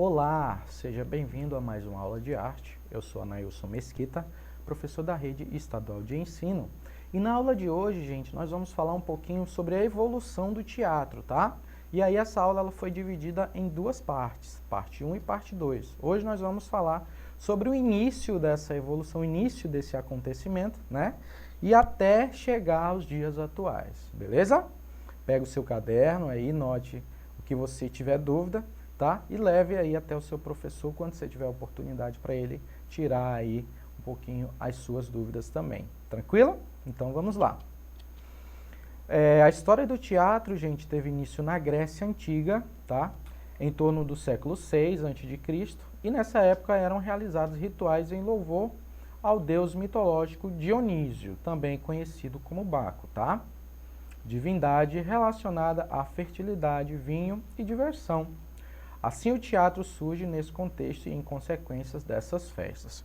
Olá, seja bem-vindo a mais uma aula de arte. Eu sou Anailson Mesquita, professor da Rede Estadual de Ensino. E na aula de hoje, gente, nós vamos falar um pouquinho sobre a evolução do teatro, tá? E aí essa aula ela foi dividida em duas partes, parte 1 e parte 2. Hoje nós vamos falar sobre o início dessa evolução, o início desse acontecimento, né? E até chegar aos dias atuais, beleza? Pega o seu caderno aí, note o que você tiver dúvida, tá? E leve aí até o seu professor quando você tiver oportunidade para ele tirar aí um pouquinho as suas dúvidas também. Tranquilo? Então vamos lá. A história do teatro, gente, teve início na Grécia Antiga, tá? Em torno do século VI a.C., e nessa época eram realizados rituais em louvor ao deus mitológico Dionísio, também conhecido como Baco, tá? Divindade relacionada à fertilidade, vinho e diversão. Assim o teatro surge nesse contexto e em consequências dessas festas.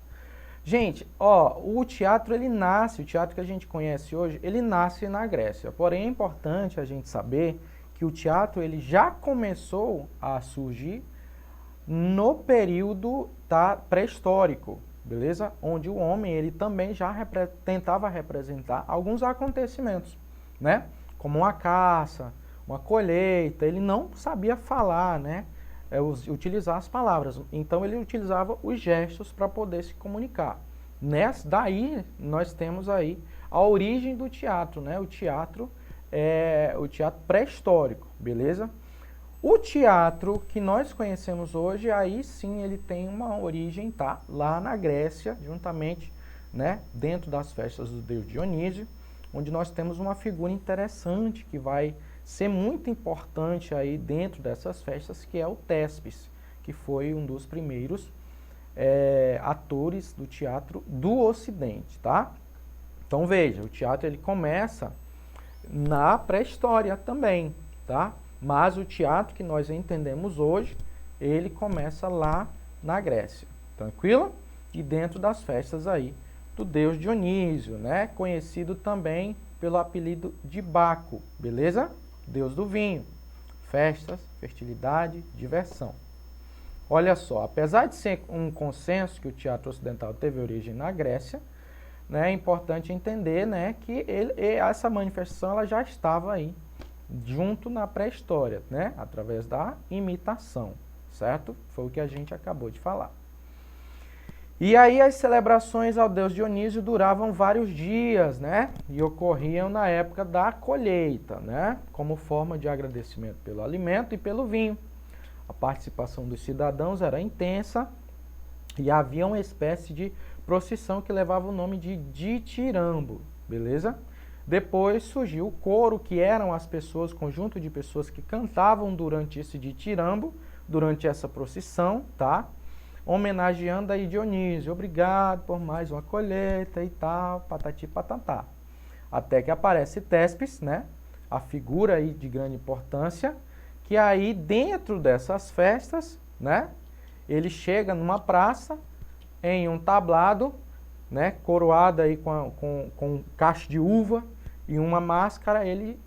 Gente, o teatro o teatro que a gente conhece hoje, ele nasce na Grécia. Porém, é importante a gente saber que o teatro ele já começou a surgir no período pré-histórico, beleza? Onde o homem ele também já tentava representar alguns acontecimentos, né? Como uma caça, uma colheita, ele não sabia falar, né? Utilizar as palavras. Então ele utilizava os gestos para poder se comunicar. Daí nós temos aí a origem do teatro, né? O teatro pré-histórico, beleza? O teatro que nós conhecemos hoje, aí sim ele tem uma origem, tá? Lá na Grécia, juntamente, né? Dentro das festas do deus Dionísio, onde nós temos uma figura interessante que vai ser muito importante aí dentro dessas festas, que é o Téspis, que foi um dos primeiros atores do teatro do Ocidente, tá? Então veja, o teatro ele começa na pré-história também, tá? Mas o teatro que nós entendemos hoje, ele começa lá na Grécia, tranquilo? E dentro das festas aí do deus Dionísio, né? Conhecido também pelo apelido de Baco, beleza? Deus do vinho, festas, fertilidade, diversão. Olha só, apesar de ser um consenso que o teatro ocidental teve origem na Grécia, né, é importante entender, né, que essa manifestação ela já estava aí, junto na pré-história, né, através da imitação, certo? Foi o que a gente acabou de falar. E aí as celebrações ao deus Dionísio duravam vários dias, né? E ocorriam na época da colheita, né? Como forma de agradecimento pelo alimento e pelo vinho. A participação dos cidadãos era intensa e havia uma espécie de procissão que levava o nome de ditirambo, beleza? Depois surgiu o coro, que eram as pessoas, conjunto de pessoas que cantavam durante esse ditirambo, durante essa procissão, tá? Homenageando aí Dionísio, obrigado por mais uma colheita e tal, patati patatá. Até que aparece Téspis, né? A figura aí de grande importância, que aí dentro dessas festas, né? Ele chega numa praça, em um tablado, né? Coroado aí com um cacho de uva e uma máscara, ele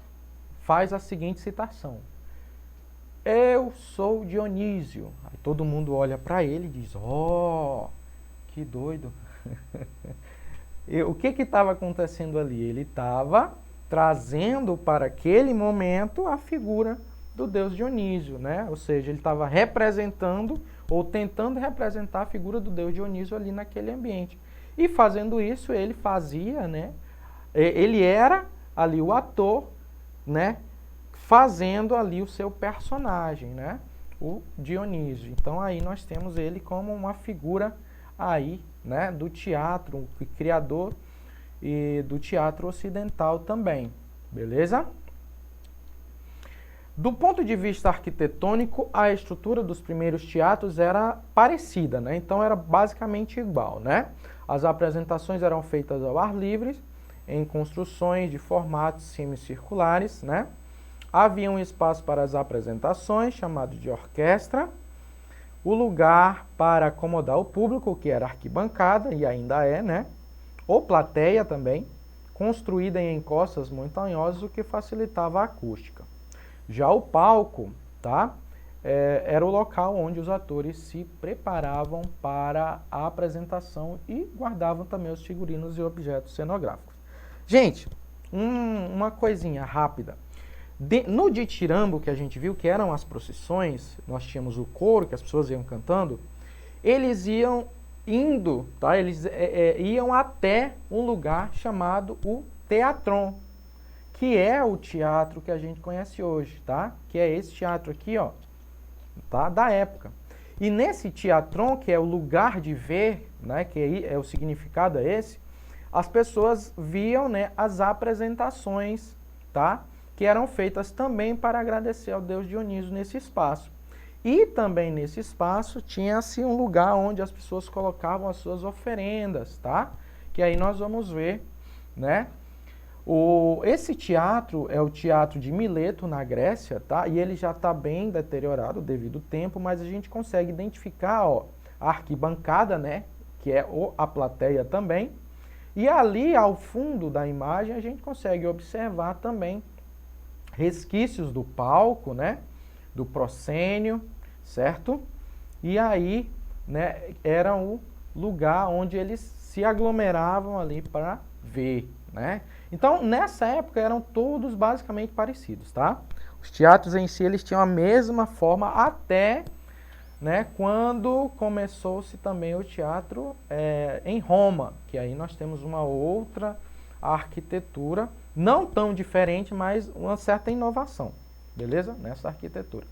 faz a seguinte citação: eu sou Dionísio. Aí todo mundo olha para ele e diz, que doido. O que estava acontecendo ali? Ele estava trazendo para aquele momento a figura do deus Dionísio, né? Ou seja, ele estava representando ou tentando representar a figura do deus Dionísio ali naquele ambiente. E fazendo isso, ele fazia, né? Ele era ali o ator, né? Fazendo ali o seu personagem, né? O Dionísio. Então aí nós temos ele como uma figura aí, né? Do teatro, o criador e do teatro ocidental também, beleza? Do ponto de vista arquitetônico, a estrutura dos primeiros teatros era parecida, né? Então era basicamente igual, né? As apresentações eram feitas ao ar livre, em construções de formatos semicirculares, né? Havia um espaço para as apresentações, chamado de orquestra, o lugar para acomodar o público, que era arquibancada, e ainda é, né? Ou plateia também, construída em encostas montanhosas, o que facilitava a acústica. Já o palco, tá? era o local onde os atores se preparavam para a apresentação e guardavam também os figurinos e objetos cenográficos. Gente, uma coisinha rápida. No ditirambo que a gente viu, que eram as procissões, nós tínhamos o coro, que as pessoas iam cantando, eles iam indo, tá? Eles iam até um lugar chamado o teatron, que é o teatro que a gente conhece hoje, tá? Que é esse teatro aqui, ó, tá? Da época. E nesse teatron, que é o lugar de ver, né? Que é o significado é esse, as pessoas viam, né, as apresentações, tá? Que eram feitas também para agradecer ao deus Dioniso nesse espaço. E também nesse espaço tinha-se um lugar onde as pessoas colocavam as suas oferendas, tá? Que aí nós vamos ver, né? Esse teatro é o teatro de Mileto, na Grécia, tá? E ele já está bem deteriorado devido ao tempo, mas a gente consegue identificar, ó, a arquibancada, né? Que é a plateia também. E ali, ao fundo da imagem, a gente consegue observar também resquícios do palco, né? Do proscênio, certo? E aí, né, era o lugar onde eles se aglomeravam ali para ver, né? Então, nessa época, eram todos basicamente parecidos, tá? Os teatros em si, eles tinham a mesma forma até, né, quando começou-se também o teatro em Roma, que aí nós temos uma outra arquitetura, não tão diferente, mas uma certa inovação, beleza? Nessa arquitetura.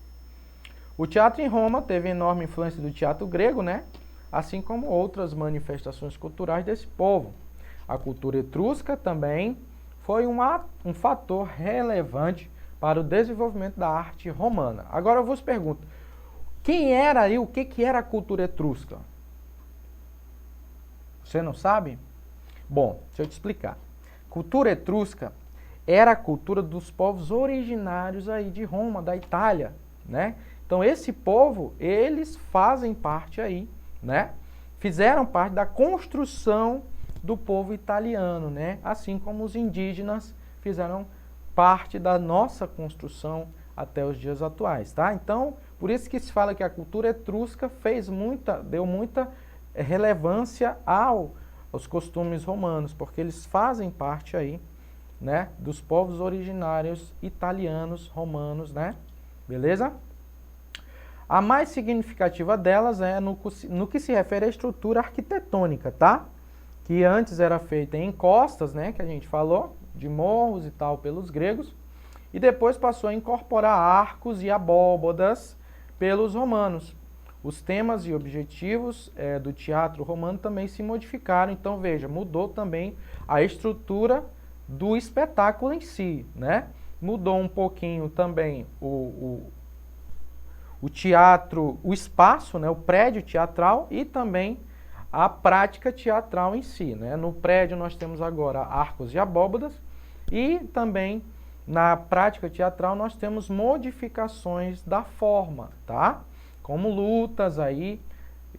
O teatro em Roma teve enorme influência do teatro grego, né? Assim como outras manifestações culturais desse povo. A cultura etrusca também foi um fator relevante para o desenvolvimento da arte romana. Agora eu vos pergunto, quem era e o que era a cultura etrusca? Você não sabe? Bom, deixa eu te explicar. Cultura etrusca era a cultura dos povos originários aí de Roma, da Itália, né? Então esse povo, eles fazem parte aí, né? Fizeram parte da construção do povo italiano, né? Assim como os indígenas fizeram parte da nossa construção até os dias atuais, tá? Então, por isso que se fala que a cultura etrusca deu muita relevância aos costumes romanos, porque eles fazem parte aí, né, dos povos originários italianos, romanos, né? Beleza? A mais significativa delas é no que se refere à estrutura arquitetônica, tá? Que antes era feita em encostas, né, que a gente falou, de morros e tal, pelos gregos, e depois passou a incorporar arcos e abóbodas pelos romanos. Os temas e objetivos do teatro romano também se modificaram, então veja, mudou também a estrutura do espetáculo em si, né? Mudou um pouquinho também o teatro, o espaço, né, o prédio teatral e também a prática teatral em si, né? No prédio nós temos agora arcos e abóbadas e também na prática teatral nós temos modificações da forma, tá? Como lutas aí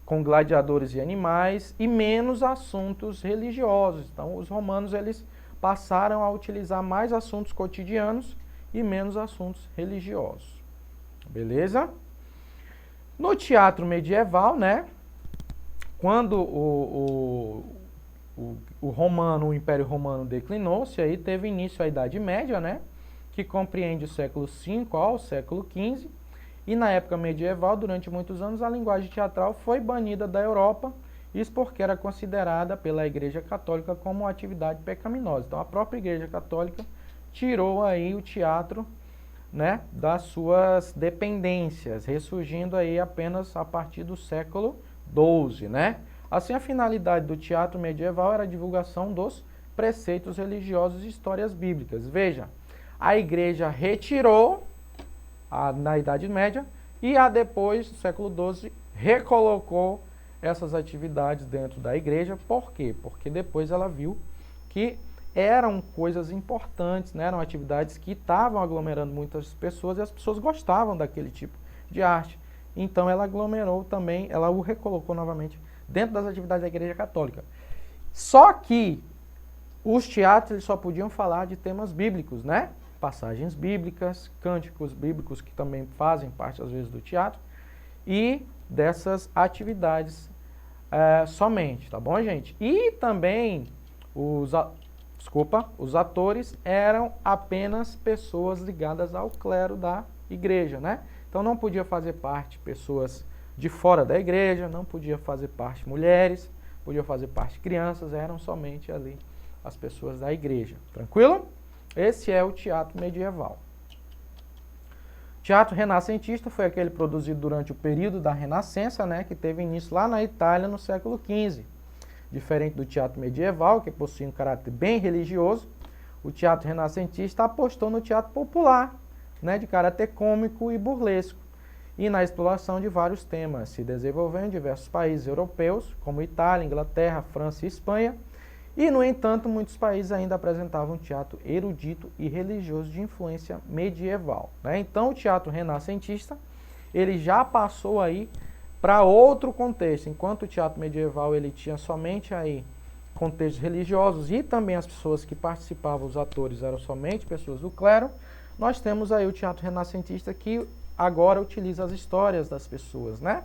com gladiadores e animais e menos assuntos religiosos. Então os romanos eles passaram a utilizar mais assuntos cotidianos e menos assuntos religiosos. Beleza? No teatro medieval, né? Quando o Império Romano declinou-se, aí teve início a Idade Média, né? Que compreende o século V ao século XV. E na época medieval, durante muitos anos, a linguagem teatral foi banida da Europa, isso porque era considerada pela Igreja Católica como uma atividade pecaminosa. Então a própria Igreja Católica tirou aí o teatro, né, das suas dependências, ressurgindo aí apenas a partir do século XII, né? Assim, a finalidade do teatro medieval era a divulgação dos preceitos religiosos e histórias bíblicas. Veja, a igreja retirou na Idade Média e depois, no século XII, recolocou essas atividades dentro da igreja. Por quê? Porque depois ela viu que eram coisas importantes, né? Eram atividades que estavam aglomerando muitas pessoas e as pessoas gostavam daquele tipo de arte. Então ela aglomerou também, ela o recolocou novamente dentro das atividades da Igreja Católica. Só que os teatros eles só podiam falar de temas bíblicos, né? passagens bíblicas, cânticos bíblicos que também fazem parte às vezes do teatro, e dessas atividades somente, tá bom, gente? E também os atores eram apenas pessoas ligadas ao clero da igreja, né? Então não podia fazer parte pessoas de fora da igreja, não podia fazer parte mulheres, podia fazer parte crianças, eram somente ali as pessoas da igreja. Tranquilo? Esse é o teatro medieval. Teatro renascentista foi aquele produzido durante o período da Renascença, né, que teve início lá na Itália no século XV. Diferente do teatro medieval, que possui um caráter bem religioso, o teatro renascentista apostou no teatro popular, né, de caráter cômico e burlesco, e na exploração de vários temas, se desenvolveu em diversos países europeus, como Itália, Inglaterra, França e Espanha, e, no entanto, muitos países ainda apresentavam um teatro erudito e religioso de influência medieval, né? Então, o teatro renascentista, ele já passou aí para outro contexto. Enquanto o teatro medieval ele tinha somente aí contextos religiosos e também as pessoas que participavam, os atores, eram somente pessoas do clero, nós temos aí o teatro renascentista que agora utiliza as histórias das pessoas, né?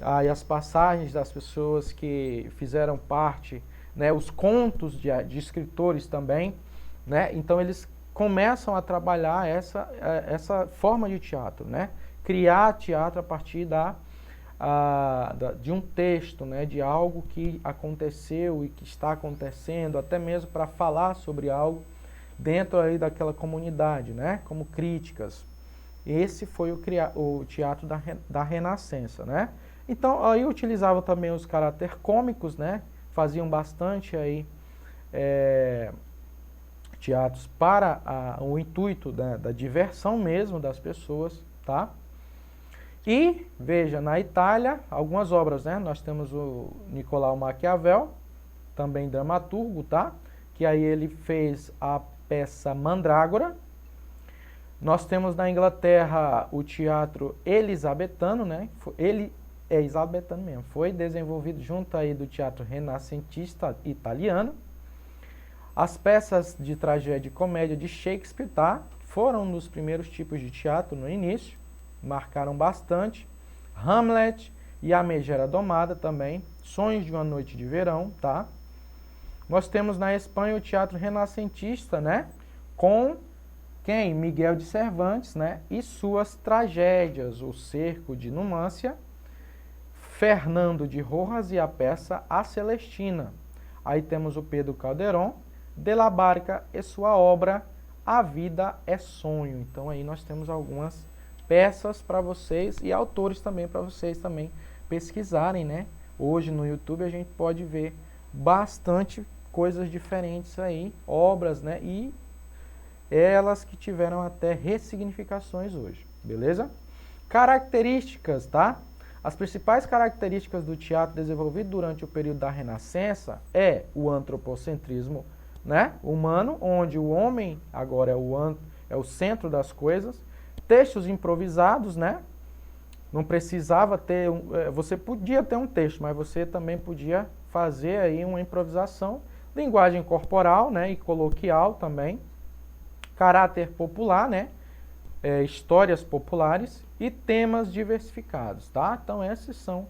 Aí as passagens das pessoas que fizeram parte, né? Os contos de escritores também, né? Então eles começam a trabalhar essa forma de teatro, né? Criar teatro a partir de um texto, né? De algo que aconteceu e que está acontecendo, até mesmo para falar sobre algo dentro aí daquela comunidade, né? Como críticas. Esse foi o teatro da Renascença, né? Então, aí utilizavam também os caráteres cômicos, né? Faziam bastante aí teatros para o intuito da diversão mesmo das pessoas, tá? E, veja, na Itália, algumas obras, né? Nós temos o Nicolau Maquiavel, também dramaturgo, tá? Que aí ele fez a peça Mandrágora. Nós temos na Inglaterra o teatro elisabetano, né? Ele é elisabetano mesmo. Foi desenvolvido junto aí do teatro renascentista italiano. As peças de tragédia e comédia de Shakespeare, tá? Foram um dos primeiros tipos de teatro no início. Marcaram bastante. Hamlet e A Megera Domada também. Sonhos de uma Noite de Verão, tá? Nós temos na Espanha o teatro renascentista, né? Com quem? Miguel de Cervantes, né? E suas tragédias, O Cerco de Numância, Fernando de Rojas e a peça A Celestina. Aí temos o Pedro Calderón, de la Barca e sua obra A Vida é Sonho. Então aí nós temos algumas peças para vocês e autores também para vocês também pesquisarem, né? Hoje no YouTube a gente pode ver bastante coisas diferentes aí, obras, né? E elas que tiveram até ressignificações hoje, beleza? Características, tá? As principais características do teatro desenvolvido durante o período da Renascença é o antropocentrismo, né, humano, onde o homem agora é o centro das coisas, textos improvisados, né, não precisava ter, você podia ter um texto, mas você também podia fazer aí uma improvisação, linguagem corporal, né, e coloquial também, caráter popular, né, histórias populares e temas diversificados, tá? Então essas são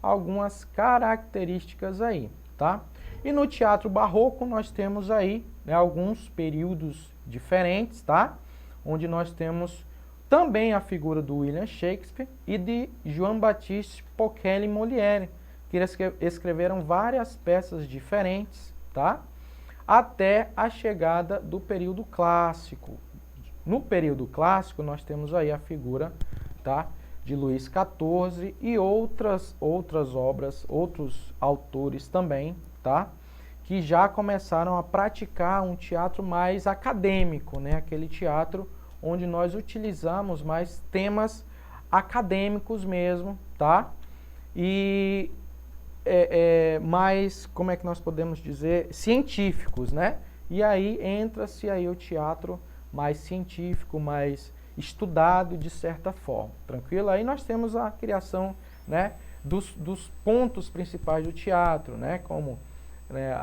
algumas características aí, tá? E no teatro barroco nós temos aí, né, alguns períodos diferentes, tá? Onde nós temos também a figura do William Shakespeare e de João Baptiste Poquelin Molière, que escreveram várias peças diferentes, tá? Até a chegada do período clássico. No período clássico, nós temos aí a figura, tá, de Luís XIV e outras obras, outros autores também, tá, que já começaram a praticar um teatro mais acadêmico, né, aquele teatro onde nós utilizamos mais temas acadêmicos mesmo, tá, e mais, como é que nós podemos dizer, científicos, né, e aí entra-se aí o teatro mais científico, mais estudado de certa forma, tranquilo? Aí nós temos a criação, né, dos pontos principais do teatro, né, como né,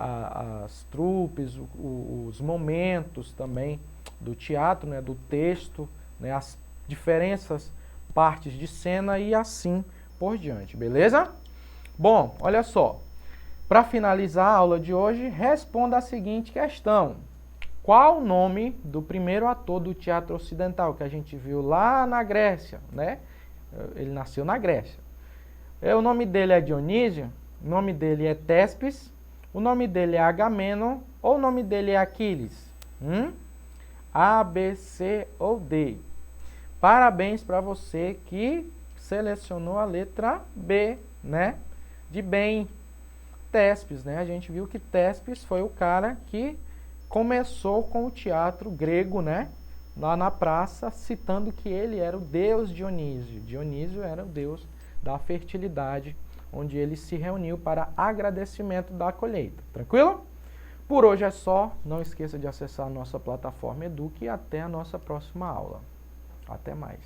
as trupes, os momentos também do teatro, né, do texto, né, as diferentes partes de cena e assim por diante, beleza? Bom, olha só, para finalizar a aula de hoje, responda a seguinte questão. Qual o nome do primeiro ator do teatro ocidental que a gente viu lá na Grécia, né? Ele nasceu na Grécia. O nome dele é Dionísio, o nome dele é Téspis, o nome dele é Agamenon ou o nome dele é Aquiles? A, B, C ou D? Parabéns para você que selecionou a letra B, né? De bem. Téspis, né? A gente viu que Téspis foi o cara que começou com o teatro grego, né? Lá na praça, citando que ele era o deus Dionísio. Dionísio era o deus da fertilidade, onde ele se reuniu para agradecimento da colheita. Tranquilo? Por hoje é só. Não esqueça de acessar a nossa plataforma Eduque e até a nossa próxima aula. Até mais.